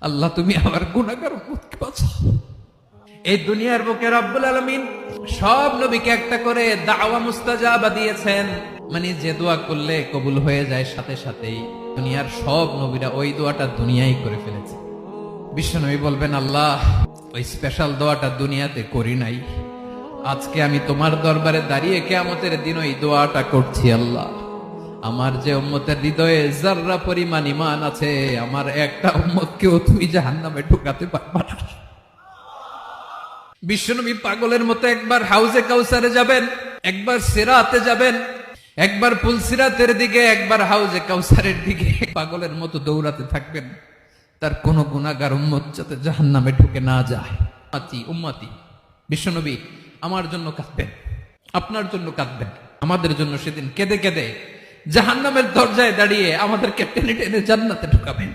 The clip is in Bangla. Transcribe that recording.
আল্লাহ তুমি আমার গুনাহগার উম্মতকে বাঁচাও। এই দুনিয়ার বুকে রব্বুল আলামিন সব নবীকে একটা করে দাওয়া মুস্তাজাবা দিয়েছেন, মানে যে দোয়া করলে কবুল হয়ে যায় সাথে সাথেই। দুনিয়ার সব নবীরা ওই দোয়াটা দুনিয়ায় করে ফেলেছে। বিশ্বনবী বলবেন, আল্লাহ ওই স্পেশাল দোয়াটা দুনিয়াতে করি নাই, আজকে আমি তোমার দরবারে দাঁড়িয়ে কিয়ামতের দিন ওই দোয়াটা করছি। আল্লাহ আমার যে উম্মতের হৃদয়ে যাররা পরিমাণ ঈমান আছে, আমার একটা উম্মতকেও তুমি জাহান্নামে ঢুকাতে পারবা না। বিশ্বনবী পাগলের মতো একবার হাউজে কাউসারে যাবেন, একবার সিরাতে যাবেন, একবার পুলসিরাতের দিকে, একবার হাউজে কাউসারের দিকে, পাগলের মতো দৌড়াতে থাকবেন। তার কোন গুনাহগার উম্মত যাতে জাহান্নামে ঢুকে না যায়। উম্মতি বিশ্বনবী আমার জন্য কাঁদবেন, আপনার জন্য কাঁদবেন, আমাদের জন্য সেদিন কেঁদে কেঁদে জাহান্নামের দরজায় দাঁড়িয়ে আমাদেরকে টেনে টেনে জান্নাতে ঢুকাবেন।